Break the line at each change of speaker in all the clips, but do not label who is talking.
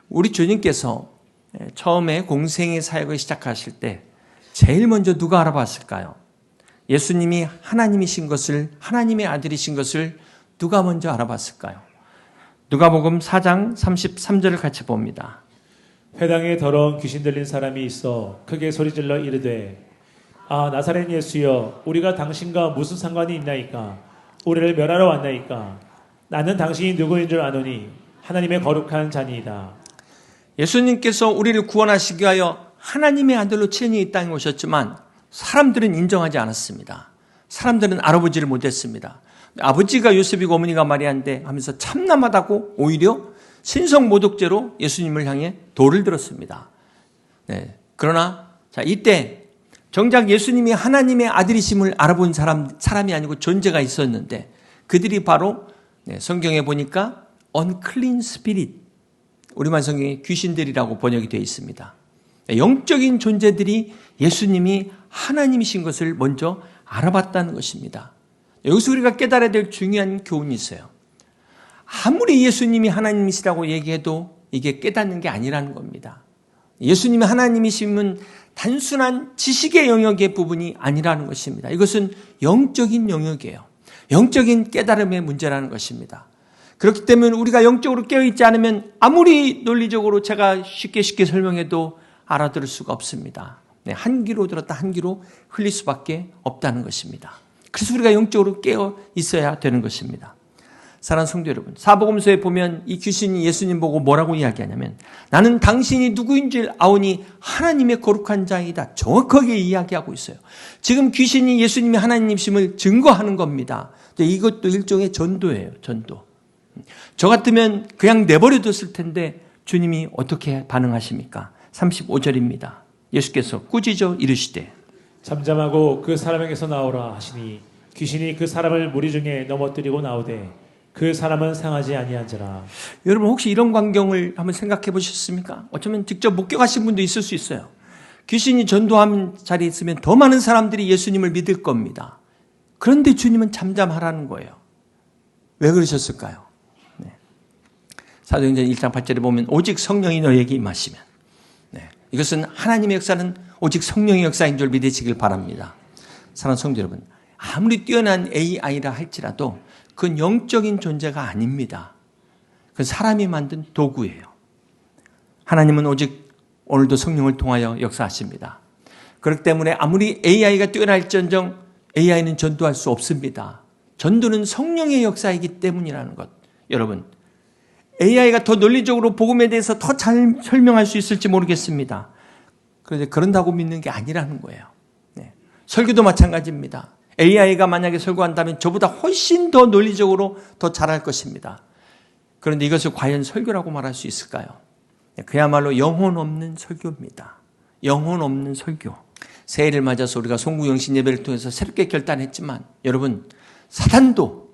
우리 주님께서 처음에 공생의 사역을 시작하실 때 제일 먼저 누가 알아봤을까요? 예수님이 하나님이신 것을, 하나님의 아들이신 것을 누가 먼저 알아봤을까요? 누가복음 4장 33절을 같이 봅니다.
회당에 더러운 귀신 들린 사람이 있어 크게 소리질러 이르되 아 나사렛 예수여 우리가 당신과 무슨 상관이 있나이까 우리를 멸하러 왔나이까 나는 당신이 누구인 줄 아노니 하나님의 거룩한 자니이다.
예수님께서 우리를 구원하시기 위하여 하나님의 아들로 친히 이 땅에 오셨지만 사람들은 인정하지 않았습니다. 사람들은 알아보지를 못했습니다. 아버지가 요셉이고 어머니가 마리아인데 하면서 참남하다고 오히려 신성모독죄로 예수님을 향해 돌을 들었습니다. 그러나 이때 정작 예수님이 하나님의 아들이심을 알아본 사람이 아니고 존재가 있었는데 그들이 바로 성경에 보니까 unclean spirit, 우리말 성경에 귀신들이라고 번역이 되어 있습니다. 영적인 존재들이 예수님이 하나님이신 것을 먼저 알아봤다는 것입니다. 여기서 우리가 깨달아야 될 중요한 교훈이 있어요. 아무리 예수님이 하나님이시라고 얘기해도 이게 깨닫는 게 아니라는 겁니다. 예수님이 하나님이심은 단순한 지식의 영역의 부분이 아니라는 것입니다. 이것은 영적인 영역이에요. 영적인 깨달음의 문제라는 것입니다. 그렇기 때문에 우리가 영적으로 깨어있지 않으면 아무리 논리적으로 제가 쉽게 설명해도 알아들을 수가 없습니다. 한 귀로 들었다 한 귀로 흘릴 수밖에 없다는 것입니다. 그래서 우리가 영적으로 깨어 있어야 되는 것입니다. 사랑하는 성도 여러분, 사복음서에 보면 이 귀신이 예수님 보고 뭐라고 이야기하냐면 나는 당신이 누구인 줄 아오니 하나님의 거룩한 자이다. 정확하게 이야기하고 있어요. 지금 귀신이 예수님이 하나님이심을 증거하는 겁니다. 이것도 일종의 전도예요. 전도. 저 같으면 그냥 내버려뒀을 텐데 주님이 어떻게 반응하십니까? 35절입니다. 예수께서 꾸짖어 이르시되
잠잠하고 그 사람에게서 나오라 하시니 귀신이 그 사람을 무리 중에 넘어뜨리고 나오되 그 사람은 상하지 아니한지라.
여러분 혹시 이런 광경을 한번 생각해 보셨습니까? 어쩌면 직접 목격하신 분도 있을 수 있어요. 귀신이 전도하는 자리에 있으면 더 많은 사람들이 예수님을 믿을 겁니다. 그런데 주님은 잠잠하라는 거예요. 왜 그러셨을까요? 사도행전 1장 8절에 보면 오직 성령이 너에게 임하시면, 이것은 하나님의 역사는 오직 성령의 역사인 줄 믿으시길 바랍니다. 사랑하는 성도 여러분, 아무리 뛰어난 AI라 할지라도 그건 영적인 존재가 아닙니다. 그건 사람이 만든 도구예요. 하나님은 오직 오늘도 성령을 통하여 역사하십니다. 그렇기 때문에 아무리 AI가 뛰어날지언정 AI는 전도할 수 없습니다. 전도는 성령의 역사이기 때문이라는 것. 여러분, AI가 더 논리적으로 복음에 대해서 더 잘 설명할 수 있을지 모르겠습니다. 그런데 그런다고 믿는 게 아니라는 거예요. 설교도 마찬가지입니다. AI가 만약에 설교한다면 저보다 훨씬 더 논리적으로 더 잘할 것입니다. 그런데 이것을 과연 설교라고 말할 수 있을까요? 그야말로 영혼 없는 설교입니다. 영혼 없는 설교. 새해를 맞아서 우리가 송구영신 예배를 통해서 새롭게 결단했지만 여러분, 사단도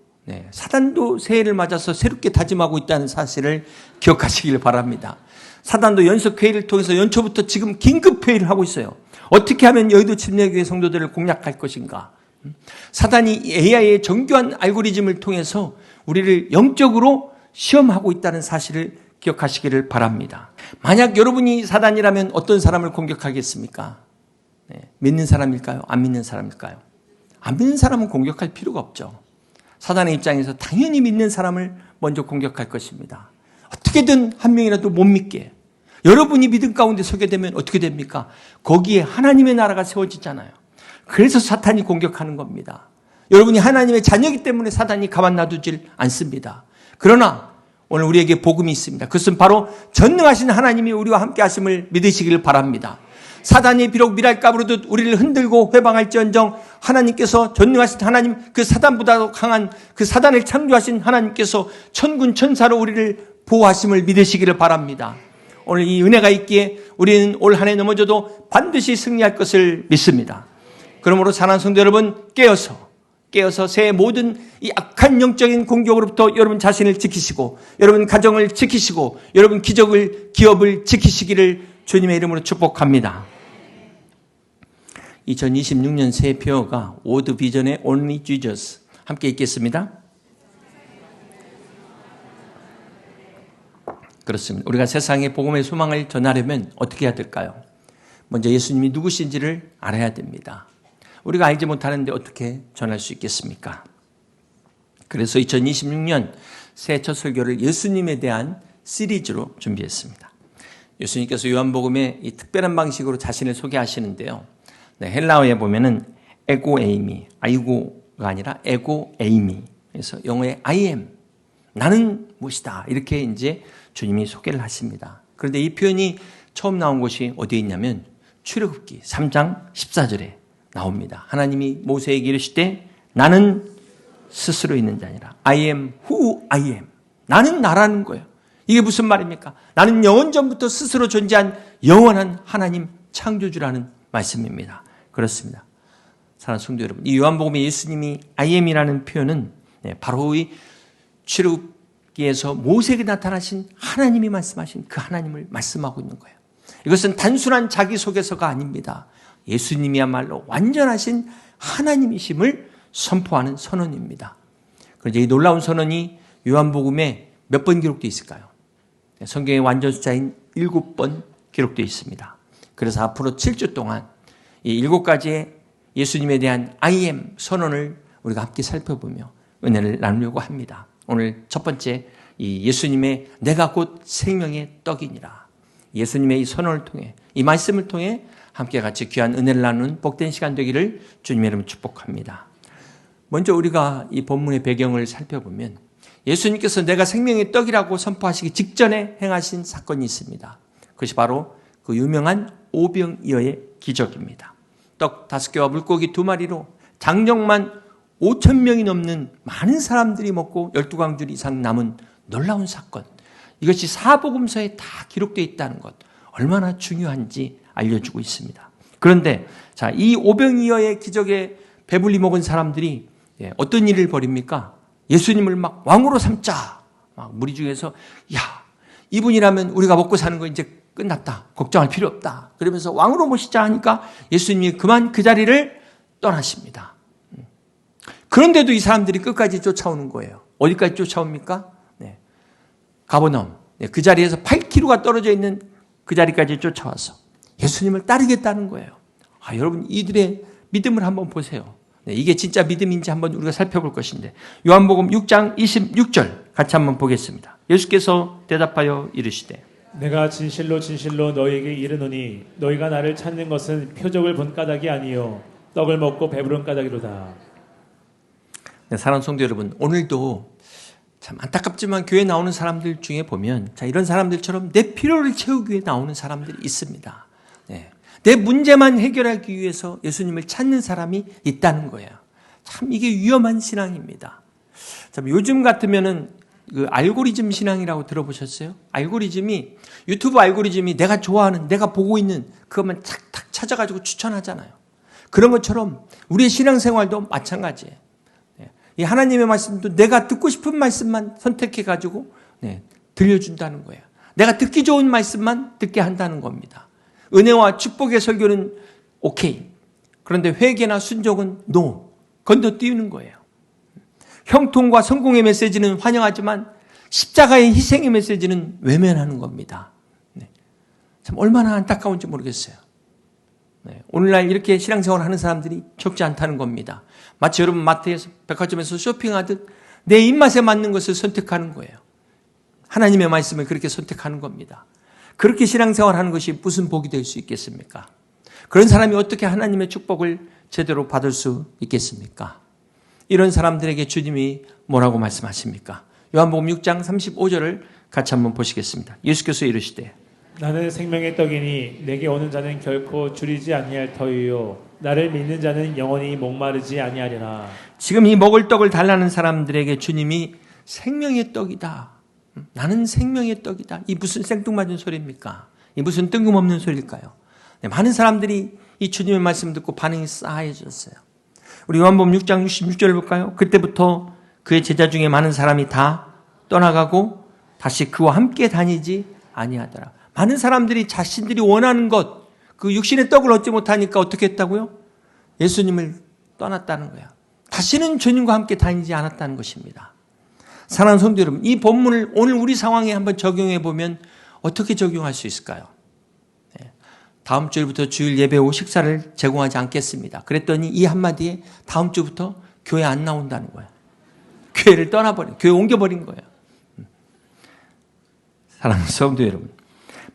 새해를 맞아서 새롭게 다짐하고 있다는 사실을 기억하시길 바랍니다. 사단도 연석회의를 통해서 연초부터 지금 긴급회의를 하고 있어요. 어떻게 하면 여의도 침례교회 성도들을 공략할 것인가? 사단이 AI의 정교한 알고리즘을 통해서 우리를 영적으로 시험하고 있다는 사실을 기억하시기를 바랍니다. 만약 여러분이 사단이라면 어떤 사람을 공격하겠습니까? 믿는 사람일까요? 안 믿는 사람일까요? 안 믿는 사람은 공격할 필요가 없죠. 사단의 입장에서 당연히 믿는 사람을 먼저 공격할 것입니다. 어떻게든 한 명이라도 못 믿게. 여러분이 믿음 가운데 서게 되면 어떻게 됩니까? 거기에 하나님의 나라가 세워지잖아요. 그래서 사탄이 공격하는 겁니다. 여러분이 하나님의 자녀이기 때문에 사단이 가만 놔두질 않습니다. 그러나 오늘 우리에게 복음이 있습니다. 그것은 바로 전능하신 하나님이 우리와 함께 하심을 믿으시길 바랍니다. 사단이 비록 미랄가부로도 우리를 흔들고 회방할지언정 하나님께서 전능하신 하나님, 그 사단보다 강한 그 사단을 창조하신 하나님께서 천군 천사로 우리를 보호하심을 믿으시기를 바랍니다. 오늘 이 은혜가 있기에 우리는 올 한 해 넘어져도 반드시 승리할 것을 믿습니다. 그러므로 사랑하는 성도 여러분, 깨어서 새해 모든 이 악한 영적인 공격으로부터 여러분 자신을 지키시고 여러분 가정을 지키시고 여러분 기업을 지키시기를 주님의 이름으로 축복합니다. 2026년 새해 표어가 워드 비전의 Only Jesus. 함께 읽겠습니다. 그렇습니다. 우리가 세상에 복음의 소망을 전하려면 어떻게 해야 될까요? 먼저 예수님이 누구신지를 알아야 됩니다. 우리가 알지 못하는데 어떻게 전할 수 있겠습니까? 그래서 2026년 새해 첫 설교를 예수님에 대한 시리즈로 준비했습니다. 예수님께서 요한복음에 이 특별한 방식으로 자신을 소개하시는데요. 네, 헬라어에 보면은 에고 에이미, 아이고가 아니라 에고 에이미. 그래서 영어의 I am, 나는 무엇이다. 이렇게 이제 주님이 소개를 하십니다. 그런데 이 표현이 처음 나온 곳이 어디에 있냐면 출애굽기 3장 14절에 나옵니다. 하나님이 모세에게 이르시되 나는 스스로 있는 자 아니라 I am who I am. 나는 나라는 거예요. 이게 무슨 말입니까? 나는 영원전부터 스스로 존재한 영원한 하나님 창조주라는 말씀입니다. 그렇습니다. 사랑하는 성도 여러분, 이 요한복음에 예수님이 I am이라는 표현은 바로 이 출애굽기에서 모세에게 나타나신 하나님이 말씀하신 그 하나님을 말씀하고 있는 거예요. 이것은 단순한 자기소개서가 아닙니다. 예수님이야말로 완전하신 하나님이심을 선포하는 선언입니다. 그런데 이 놀라운 선언이 요한복음에 몇 번 기록되어 있을까요? 성경의 완전 숫자인 7번 기록되어 있습니다. 그래서 앞으로 7주 동안 이 7가지의 예수님에 대한 I am 선언을 우리가 함께 살펴보며 은혜를 나누려고 합니다. 오늘 첫 번째 이 예수님의 내가 곧 생명의 떡이니라. 예수님의 이 선언을 통해 이 말씀을 통해 함께 같이 귀한 은혜를 나누는 복된 시간 되기를 주님의 이름으로 축복합니다. 먼저 우리가 이 본문의 배경을 살펴보면 예수님께서 내가 생명의 떡이라고 선포하시기 직전에 행하신 사건이 있습니다. 그것이 바로 그 유명한 오병이어의 기적입니다. 떡 5개와 물고기 2마리로 장정만 5,000명이 넘는 많은 사람들이 먹고 12광줄 이상 남은 놀라운 사건. 이것이 사복음서에 다 기록되어 있다는 것. 얼마나 중요한지 알려주고 있습니다. 그런데 자, 이 오병이어의 기적에 배불리 먹은 사람들이 어떤 일을 벌입니까? 예수님을 막 왕으로 삼자. 막 무리 중에서 야, 이분이라면 우리가 먹고 사는 거 이제 끝났다. 걱정할 필요 없다. 그러면서 왕으로 모시자 하니까 예수님이 그만 그 자리를 떠나십니다. 그런데도 이 사람들이 끝까지 쫓아오는 거예요. 어디까지 쫓아옵니까? 네. 가버나움. 네. 그 자리에서 8km가 떨어져 있는 그 자리까지 쫓아와서 예수님을 따르겠다는 거예요. 아, 여러분 이들의 믿음을 한번 보세요. 네, 이게 진짜 믿음인지 한번 우리가 살펴볼 것인데 요한복음 6장 26절 같이 한번 보겠습니다. 예수께서 대답하여 이르시되
내가 진실로 진실로 너희에게 이르노니 너희가 나를 찾는 것은 표적을 본 까닭이 아니요 떡을 먹고 배부른 까닭이로다.
네, 사랑하는 성도 여러분, 오늘도 참 안타깝지만 교회에 나오는 사람들 중에 보면 자, 이런 사람들처럼 내 필요를 채우기 위해 나오는 사람들이 있습니다. 네. 내 문제만 해결하기 위해서 예수님을 찾는 사람이 있다는 거예요. 참 이게 위험한 신앙입니다. 참 요즘 같으면은 그 알고리즘 신앙이라고 들어보셨어요? 유튜브 알고리즘이 내가 좋아하는, 내가 보고 있는 그것만 탁탁 찾아가지고 추천하잖아요. 그런 것처럼 우리의 신앙생활도 마찬가지예요. 이 하나님의 말씀도 내가 듣고 싶은 말씀만 선택해가지고 들려준다는 거예요. 내가 듣기 좋은 말씀만 듣게 한다는 겁니다. 은혜와 축복의 설교는 오케이. 그런데 회개나 순종은 노. 건너뛰는 거예요. 형통과 성공의 메시지는 환영하지만 십자가의 희생의 메시지는 외면하는 겁니다. 참 얼마나 안타까운지 모르겠어요. 오늘날 이렇게 신앙생활 하는 사람들이 적지 않다는 겁니다. 마치 여러분 마트에서 백화점에서 쇼핑하듯 내 입맛에 맞는 것을 선택하는 거예요. 하나님의 말씀을 그렇게 선택하는 겁니다. 그렇게 신앙생활 하는 것이 무슨 복이 될 수 있겠습니까? 그런 사람이 어떻게 하나님의 축복을 제대로 받을 수 있겠습니까? 이런 사람들에게 주님이 뭐라고 말씀하십니까? 요한복음 6장 35절을 같이 한번 보시겠습니다. 예수께서 이르시되
나는 생명의 떡이니 내게 오는 자는 결코 줄이지 아니할 터이요 나를 믿는 자는 영원히 목마르지 아니하리라.
지금 이 먹을 떡을 달라는 사람들에게 주님이 생명의 떡이다. 나는 생명의 떡이다. 이 무슨 생뚱맞은 소리입니까? 이 무슨 뜬금없는 소리일까요? 많은 사람들이 이 주님의 말씀 듣고 반응이 싸해졌어요. 우리 요한복음 6장 66절을 볼까요? 그때부터 그의 제자 중에 많은 사람이 다 떠나가고 다시 그와 함께 다니지 아니하더라. 많은 사람들이 자신들이 원하는 것, 그 육신의 떡을 얻지 못하니까 어떻게 했다고요? 예수님을 떠났다는 거야. 다시는 주님과 함께 다니지 않았다는 것입니다. 사랑하는 성도 여러분, 이 본문을 오늘 우리 상황에 한번 적용해 보면 어떻게 적용할 수 있을까요? 다음 주일부터 주일 예배 후 식사를 제공하지 않겠습니다. 그랬더니 이 한마디에 다음 주부터 교회 안 나온다는 거예요. 교회를 떠나버린, 교회 옮겨버린 거예요. 사랑하는 성도 여러분,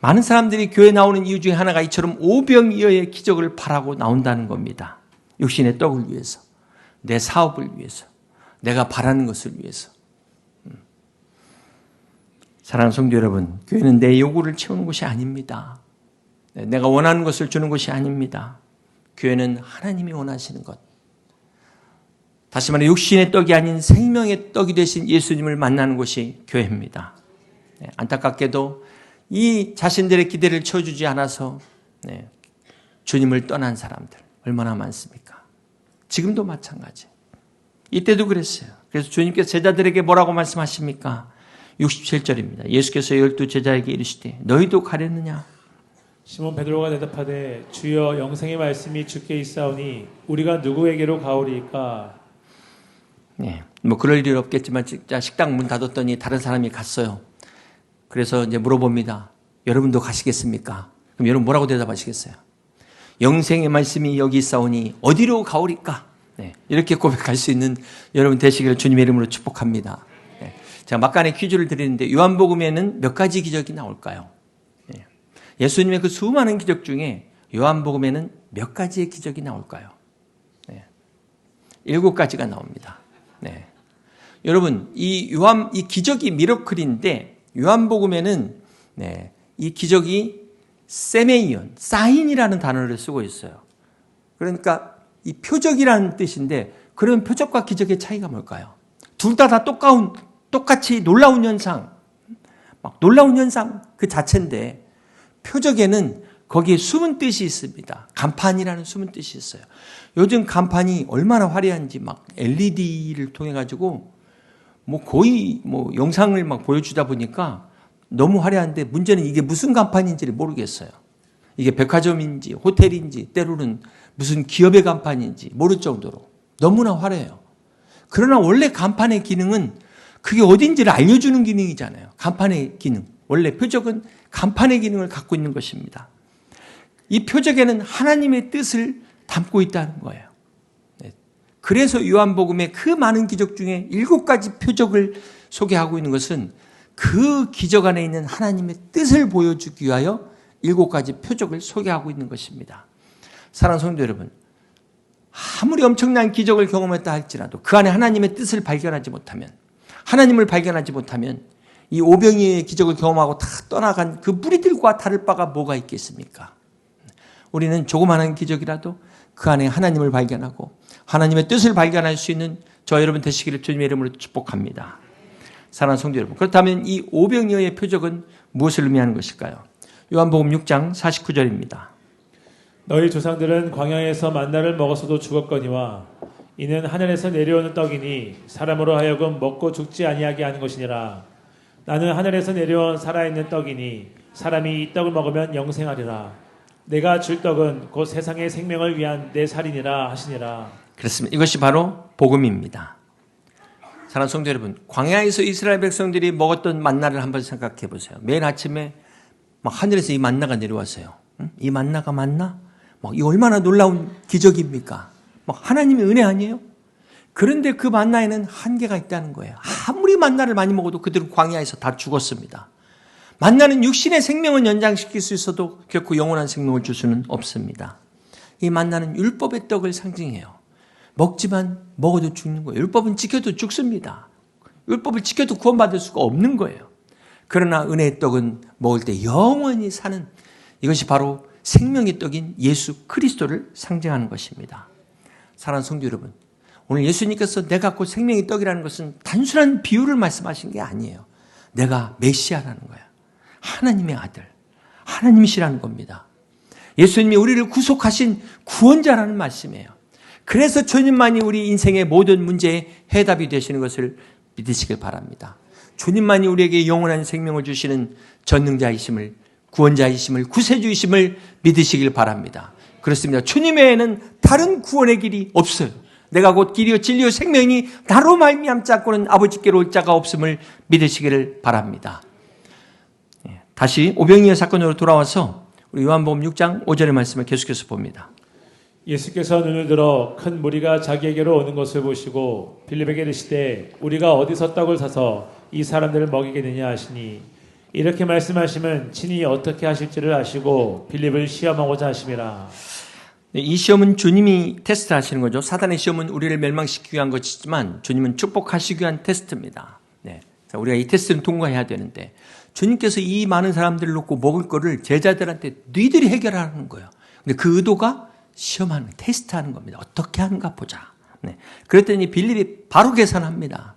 많은 사람들이 교회 나오는 이유 중에 하나가 이처럼 오병이어의 기적을 바라고 나온다는 겁니다. 육신의 떡을 위해서, 내 사업을 위해서, 내가 바라는 것을 위해서. 사랑하는 성도 여러분, 교회는 내 요구를 채우는 곳이 아닙니다. 내가 원하는 것을 주는 것이 아닙니다. 교회는 하나님이 원하시는 것. 다시 말해 육신의 떡이 아닌 생명의 떡이 되신 예수님을 만나는 곳이 교회입니다. 안타깝게도 이 자신들의 기대를 채워주지 않아서 주님을 떠난 사람들 얼마나 많습니까? 지금도 마찬가지. 이때도 그랬어요. 그래서 주님께서 제자들에게 뭐라고 말씀하십니까? 67절입니다. 예수께서 12 제자에게 이르시되 너희도 가려느냐?
시몬 베드로가 대답하되 주여 영생의 말씀이 주께 있사오니 우리가 누구에게로 가오리이까?
뭐 그럴 일 없겠지만 진짜 식당 문 닫았더니 다른 사람이 갔어요. 그래서 이제 물어봅니다. 여러분도 가시겠습니까? 그럼 여러분 뭐라고 대답하시겠어요? 영생의 말씀이 여기 있사오니 어디로 가오리까? 이렇게 고백할 수 있는 여러분 되시기를 주님의 이름으로 축복합니다. 제가 막간의 퀴즈를 드리는데 요한복음에는 몇 가지 기적이 나올까요? 예수님의 그 수많은 기적 중에 요한복음에는 몇 가지의 기적이 나올까요? 7가지가 나옵니다. 여러분, 이 기적이 미러클인데 요한복음에는 이 기적이 세메이온, 사인이라는 단어를 쓰고 있어요. 그러니까 이 표적이라는 뜻인데 그런 표적과 기적의 차이가 뭘까요? 둘 다 똑같이 놀라운 현상, 막 놀라운 현상 그 자체인데 표적에는 거기에 숨은 뜻이 있습니다. 간판이라는 숨은 뜻이 있어요. 요즘 간판이 얼마나 화려한지 막 LED를 통해 가지고 거의 영상을 막 보여주다 보니까 너무 화려한데 문제는 이게 무슨 간판인지를 모르겠어요. 이게 백화점인지 호텔인지 때로는 무슨 기업의 간판인지 모를 정도로 너무나 화려해요. 그러나 원래 간판의 기능은 그게 어딘지를 알려주는 기능이잖아요. 간판의 기능. 원래 표적은 간판의 기능을 갖고 있는 것입니다. 이 표적에는 하나님의 뜻을 담고 있다는 거예요. 그래서 요한복음의 그 많은 기적 중에 7가지 표적을 소개하고 있는 것은 그 기적 안에 있는 하나님의 뜻을 보여주기 위하여 7가지 표적을 소개하고 있는 것입니다. 사랑하는 성도 여러분, 아무리 엄청난 기적을 경험했다 할지라도 그 안에 하나님의 뜻을 발견하지 못하면, 하나님을 발견하지 못하면 이 오병이어의 기적을 경험하고 다 떠나간 그 무리들과 다를 바가 뭐가 있겠습니까? 우리는 조그마한 기적이라도 그 안에 하나님을 발견하고 하나님의 뜻을 발견할 수 있는 저 여러분 되시기를 주님의 이름으로 축복합니다. 사랑하는 성도 여러분, 그렇다면 이 오병이어의 표적은 무엇을 의미하는 것일까요? 요한복음 6장 49절입니다.
너희 조상들은 광야에서 만나를 먹어서도 죽었거니와 이는 하늘에서 내려오는 떡이니 사람으로 하여금 먹고 죽지 아니하게 하는 것이니라. 나는 하늘에서 내려온 살아있는 떡이니 사람이 이 떡을 먹으면 영생하리라. 내가 줄 떡은 곧 세상의 생명을 위한 내 살이니라 하시니라. 그렇습니다.
이것이 바로 복음입니다. 사랑하는 성도 여러분, 광야에서 이스라엘 백성들이 먹었던 만나를 한번 생각해 보세요. 매일 아침에 막 하늘에서 이 만나가 내려왔어요. 이 만나가 만나? 이 얼마나 놀라운 기적입니까? 하나님의 은혜 아니에요? 그런데 그 만나에는 한계가 있다는 거예요. 아무리 만나를 많이 먹어도 그들은 광야에서 다 죽었습니다. 만나는 육신의 생명은 연장시킬 수 있어도 결코 영원한 생명을 줄 수는 없습니다. 이 만나는 율법의 떡을 상징해요. 먹지만 먹어도 죽는 거예요. 율법은 지켜도 죽습니다. 율법을 지켜도 구원받을 수가 없는 거예요. 그러나 은혜의 떡은 먹을 때 영원히 사는, 이것이 바로 생명의 떡인 예수 그리스도를 상징하는 것입니다. 사랑하는 성도 여러분, 오늘 예수님께서 내가 곧 생명의 떡이라는 것은 단순한 비유를 말씀하신 게 아니에요. 내가 메시아라는 거예요. 하나님의 아들, 하나님이시라는 겁니다. 예수님이 우리를 구속하신 구원자라는 말씀이에요. 그래서 주님만이 우리 인생의 모든 문제의 해답이 되시는 것을 믿으시길 바랍니다. 주님만이 우리에게 영원한 생명을 주시는 전능자이심을, 구원자이심을, 구세주이심을 믿으시길 바랍니다. 그렇습니다. 주님 외에는 다른 구원의 길이 없어요. 내가 곧 길이요 진리요 생명이 나로 말미암지 않고는 아버지께로 올 자가 없음을 믿으시기를 바랍니다. 다시 오병이어 사건으로 돌아와서 우리 요한복음 6장 5절의 말씀을 계속해서 봅니다.
예수께서 눈을 들어 큰 무리가 자기에게로 오는 것을 보시고 빌립에게 이르시되 우리가 어디서 떡을 사서 이 사람들을 먹이겠느냐 하시니 이렇게 말씀하시면 친히 어떻게 하실지를 아시고 빌립을 시험하고자 하심이라.
이 시험은 주님이 테스트 하시는 거죠. 사단의 시험은 우리를 멸망시키기 위한 것이지만 주님은 축복하시기 위한 테스트입니다. 우리가 이 테스트는 통과해야 되는데 주님께서 이 많은 사람들을 놓고 먹을 거를 제자들한테 너희들이 해결하는 거예요. 근데 그 의도가 시험하는, 테스트하는 겁니다. 어떻게 하는가 보자. 그랬더니 빌립이 바로 계산합니다.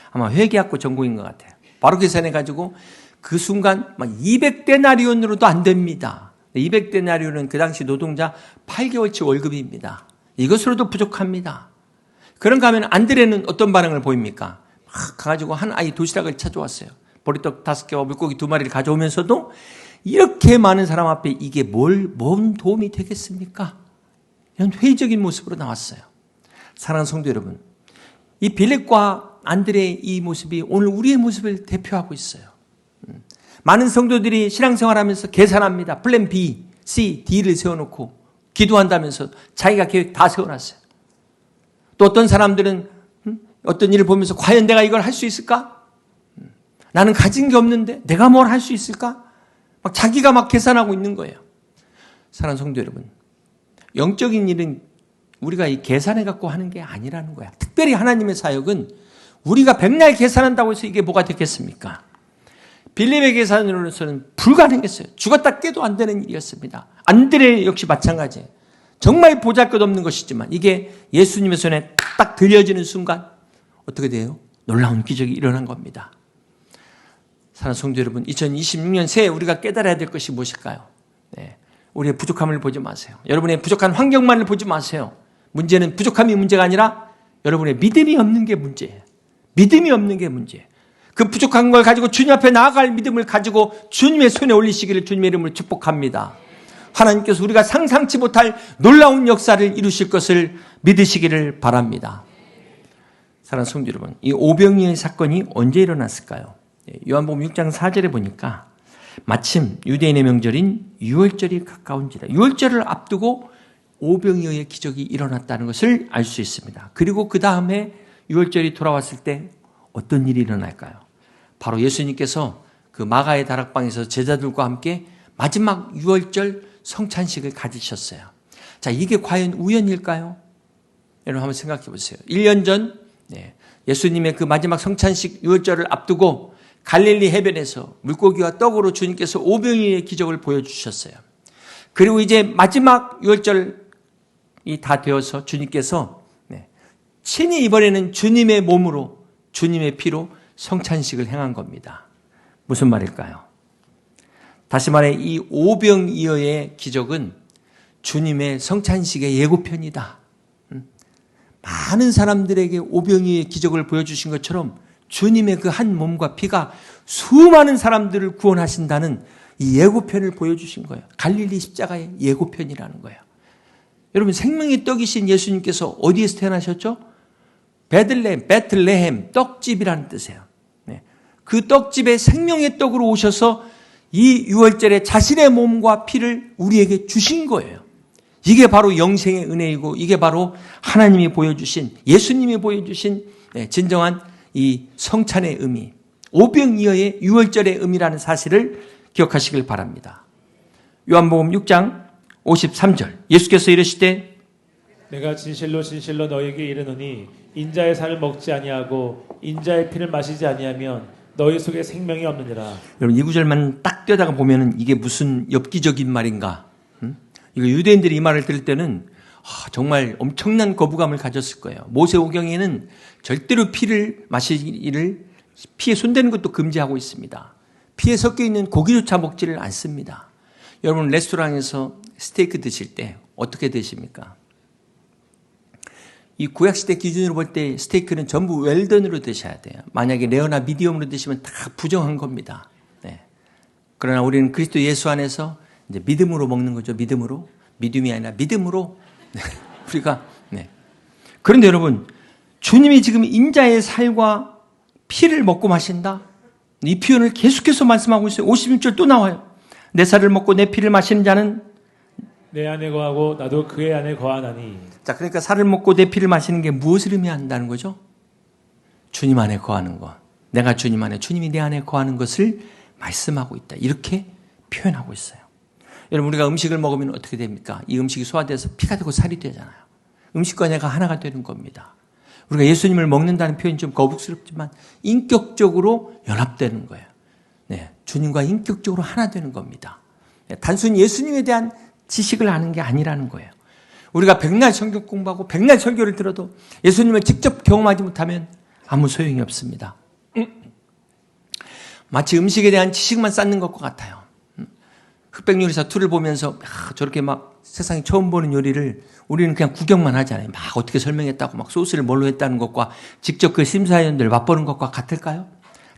아마 회계학고 전공인 것 같아요. 바로 계산해가지고 그 순간 막 200데나리온으로도 안 됩니다. 200데나리온은 그 당시 노동자 8개월치 월급입니다. 이것으로도 부족합니다. 그런가 하면 안드레는 어떤 반응을 보입니까? 막 가가지고 한 아이 도시락을 찾아왔어요. 보리떡 5개와 물고기 2마리를 가져오면서도 이렇게 많은 사람 앞에 이게 뭔 도움이 되겠습니까? 이런 회의적인 모습으로 나왔어요. 사랑하는 성도 여러분, 이 빌립과 안드레의 이 모습이 오늘 우리의 모습을 대표하고 있어요. 많은 성도들이 신앙생활하면서 계산합니다. 플랜 B, C, D를 세워놓고 기도한다면서 자기가 계획 다 세워놨어요. 또 어떤 사람들은 어떤 일을 보면서 과연 내가 이걸 할 수 있을까? 나는 가진 게 없는데 내가 뭘 할 수 있을까? 막 자기가 막 계산하고 있는 거예요. 사랑하는 성도 여러분, 영적인 일은 우리가 이 계산해 갖고 하는 게 아니라는 거야. 특별히 하나님의 사역은 우리가 백날 계산한다고 해서 이게 뭐가 되겠습니까? 빌립의 계산으로서는 불가능했어요. 죽었다 깨도 안 되는 일이었습니다. 안드레 역시 마찬가지예요. 정말 보잘것없는 것이지만 이게 예수님의 손에 딱 들려지는 순간 어떻게 돼요? 놀라운 기적이 일어난 겁니다. 사랑하는 성도 여러분, 2026년 새해 우리가 깨달아야 될 것이 무엇일까요? 우리의 부족함을 보지 마세요. 여러분의 부족한 환경만을 보지 마세요. 문제는 부족함이 문제가 아니라 여러분의 믿음이 없는 게 문제예요. 믿음이 없는 게 문제예요. 그 부족한 걸 가지고 주님 앞에 나아갈 믿음을 가지고 주님의 손에 올리시기를 주님의 이름으로 축복합니다. 하나님께서 우리가 상상치 못할 놀라운 역사를 이루실 것을 믿으시기를 바랍니다. 사랑하는 성도 여러분, 이 오병이어의 사건이 언제 일어났을까요? 요한복음 6장 4절에 보니까 마침 유대인의 명절인 유월절이 가까운지라, 유월절을 앞두고 오병이어의 기적이 일어났다는 것을 알 수 있습니다. 그리고 그 다음에 유월절이 돌아왔을 때 어떤 일이 일어날까요? 바로 예수님께서 그 마가의 다락방에서 제자들과 함께 마지막 유월절 성찬식을 가지셨어요. 자, 이게 과연 우연일까요? 여러분 한번 생각해 보세요. 1년 전 예수님의 그 마지막 성찬식 유월절을 앞두고 갈릴리 해변에서 물고기와 떡으로 주님께서 오병이어의 기적을 보여주셨어요. 그리고 이제 마지막 유월절이 다 되어서 주님께서 친히 이번에는 주님의 몸으로 주님의 피로 성찬식을 행한 겁니다. 무슨 말일까요? 다시 말해 이 오병이어의 기적은 주님의 성찬식의 예고편이다. 많은 사람들에게 오병이어의 기적을 보여주신 것처럼 주님의 그 한 몸과 피가 수많은 사람들을 구원하신다는 이 예고편을 보여주신 거예요. 갈릴리 십자가의 예고편이라는 거예요. 여러분, 생명의 떡이신 예수님께서 어디에서 태어나셨죠? 베틀레헴, 떡집이라는 뜻이에요. 그 떡집에 생명의 떡으로 오셔서 이 유월절에 자신의 몸과 피를 우리에게 주신 거예요. 이게 바로 영생의 은혜이고 이게 바로 하나님이 보여주신, 예수님이 보여주신 진정한 이 성찬의 의미, 오병이어의 유월절의 의미라는 사실을 기억하시길 바랍니다. 요한복음 6장 53절, 예수께서 이르시되
내가 진실로 진실로 너희에게 이르노니 인자의 살을 먹지 아니하고 인자의 피를 마시지 아니하면 너희 속에 생명이 없느니라.
여러분, 이 구절만 딱 떼다가 보면은 이게 무슨 엽기적인 말인가? 이거 유대인들이 이 말을 들을 때는 정말 엄청난 거부감을 가졌을 거예요. 모세오경에는 절대로 피를 마시기를, 피에 손대는 것도 금지하고 있습니다. 피에 섞여 있는 고기조차 먹지를 않습니다. 여러분, 레스토랑에서 스테이크 드실 때 어떻게 드십니까? 이 구약시대 기준으로 볼 때 스테이크는 전부 웰던으로 드셔야 돼요. 만약에 레어나 미디엄으로 드시면 다 부정한 겁니다. 그러나 우리는 그리스도 예수 안에서 이제 믿음으로 먹는 거죠. 믿음으로. 믿음이 아니라 믿음으로 우리가 그런데 여러분, 주님이 지금 인자의 살과 피를 먹고 마신다? 이 표현을 계속해서 말씀하고 있어요. 56절 또 나와요. 내 살을 먹고 내 피를 마시는 자는
내 안에 거하고 나도 그의 안에 거하나니.
자, 그러니까 살을 먹고 내 피를 마시는 게 무엇을 의미한다는 거죠? 주님 안에 거하는 것. 내가 주님 안에, 주님이 내 안에 거하는 것을 말씀하고 있다. 이렇게 표현하고 있어요. 여러분, 우리가 음식을 먹으면 어떻게 됩니까? 이 음식이 소화돼서 피가 되고 살이 되잖아요. 음식과 내가 하나가 되는 겁니다. 우리가 예수님을 먹는다는 표현이 좀 거북스럽지만 인격적으로 연합되는 거예요. 네, 주님과 인격적으로 하나 되는 겁니다. 네, 단순히 예수님에 대한 지식을 아는 게 아니라는 거예요. 우리가 백날 성경 공부하고 백날 설교를 들어도 예수님을 직접 경험하지 못하면 아무 소용이 없습니다. 마치 음식에 대한 지식만 쌓는 것과 같아요. 흑백요리사 2를 보면서 저렇게 막 세상에 처음 보는 요리를 우리는 그냥 구경만 하잖아요. 막 어떻게 설명했다고 막 소스를 뭘로 했다는 것과 직접 그 심사위원들 맛보는 것과 같을까요?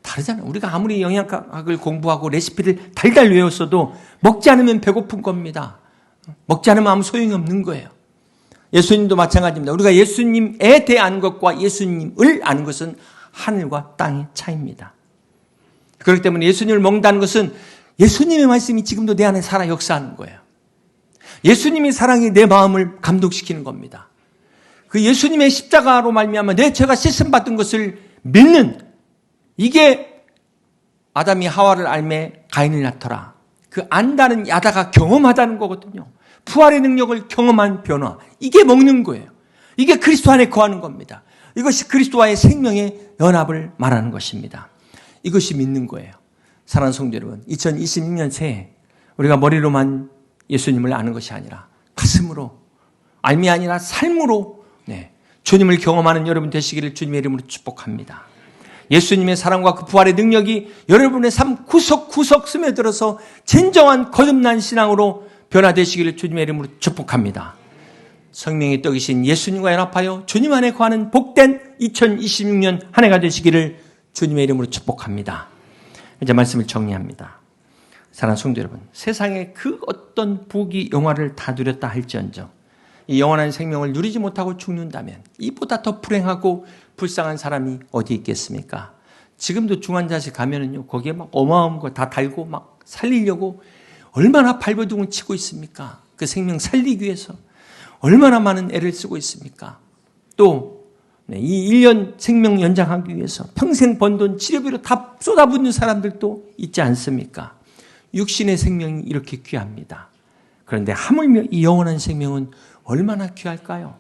다르잖아요. 우리가 아무리 영양학을 공부하고 레시피를 달달 외웠어도 먹지 않으면 배고픈 겁니다. 먹지 않으면 아무 소용이 없는 거예요. 예수님도 마찬가지입니다. 우리가 예수님에 대해 아는 것과 예수님을 아는 것은 하늘과 땅의 차이입니다. 그렇기 때문에 예수님을 먹는다는 것은 예수님의 말씀이 지금도 내 안에 살아 역사하는 거예요. 예수님의 사랑이 내 마음을 감동시키는 겁니다. 그 예수님의 십자가로 말미암아 내 죄가 씻음받은 것을 믿는, 이게 아담이 하와를 알매 가인을 낳더라. 그 안다는 야다가 경험하다는 거거든요. 부활의 능력을 경험한 변화, 이게 먹는 거예요. 이게 그리스도 안에 거하는 겁니다. 이것이 그리스도와의 생명의 연합을 말하는 것입니다. 이것이 믿는 거예요. 사랑하는 성도 여러분, 2026년 새해 우리가 머리로만 예수님을 아는 것이 아니라 가슴으로, 알미 아니라 삶으로 주님을 경험하는 여러분 되시기를 주님의 이름으로 축복합니다. 예수님의 사랑과 그 부활의 능력이 여러분의 삶 구석구석 스며들어서 진정한 거듭난 신앙으로 변화되시기를 주님의 이름으로 축복합니다. 성령의 떡이신 예수님과 연합하여 주님 안에 거하는 복된 2026년 한 해가 되시기를 주님의 이름으로 축복합니다. 이제 말씀을 정리합니다. 사랑하는 성도 여러분, 세상에 그 어떤 부귀 영화를 다 누렸다 할지언정 이 영원한 생명을 누리지 못하고 죽는다면 이보다 더 불행하고 불쌍한 사람이 어디 있겠습니까? 지금도 중환자실 가면은요, 거기에 막 어마어마한 거 다 달고 막 살리려고 얼마나 발버둥을 치고 있습니까? 그 생명 살리기 위해서 얼마나 많은 애를 쓰고 있습니까? 또 이 1년 생명 연장하기 위해서 평생 번 돈 치료비로 다 쏟아붓는 사람들도 있지 않습니까? 육신의 생명이 이렇게 귀합니다. 그런데 하물며 이 영원한 생명은 얼마나 귀할까요?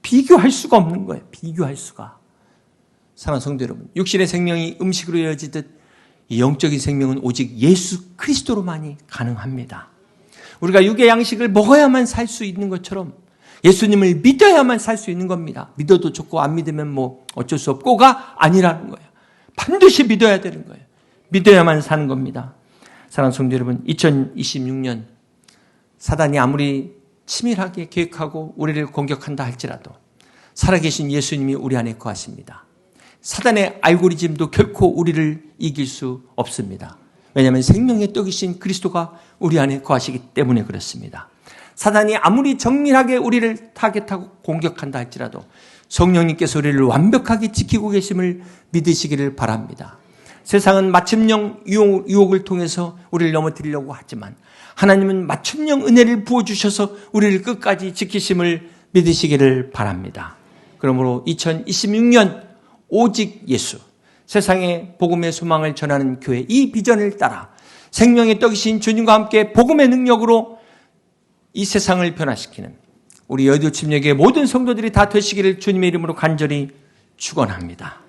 비교할 수가 없는 거예요. 비교할 수가. 사랑하는 성도 여러분, 육신의 생명이 음식으로 이어지듯 이 영적인 생명은 오직 예수 그리스도로만이 가능합니다. 우리가 육의 양식을 먹어야만 살 수 있는 것처럼 예수님을 믿어야만 살 수 있는 겁니다. 믿어도 좋고 안 믿으면 뭐 어쩔 수 없고가 아니라는 거예요. 반드시 믿어야 되는 거예요. 믿어야만 사는 겁니다. 사랑하는 성도 여러분, 2026년 사단이 아무리 치밀하게 계획하고 우리를 공격한다 할지라도 살아계신 예수님이 우리 안에 거하십니다. 사단의 알고리즘도 결코 우리를 이길 수 없습니다. 왜냐하면 생명의 떡이신 그리스도가 우리 안에 거하시기 때문에 그렇습니다. 사단이 아무리 정밀하게 우리를 타겟하고 공격한다 할지라도 성령님께서 우리를 완벽하게 지키고 계심을 믿으시기를 바랍니다. 세상은 맞춤형 유혹을 통해서 우리를 넘어뜨리려고 하지만 하나님은 맞춤형 은혜를 부어주셔서 우리를 끝까지 지키심을 믿으시기를 바랍니다. 그러므로 2026년 오직 예수, 세상에 복음의 소망을 전하는 교회, 이 비전을 따라 생명의 떡이신 주님과 함께 복음의 능력으로 이 세상을 변화시키는 우리 여의도 침례교회 모든 성도들이 다 되시기를 주님의 이름으로 간절히 축원합니다.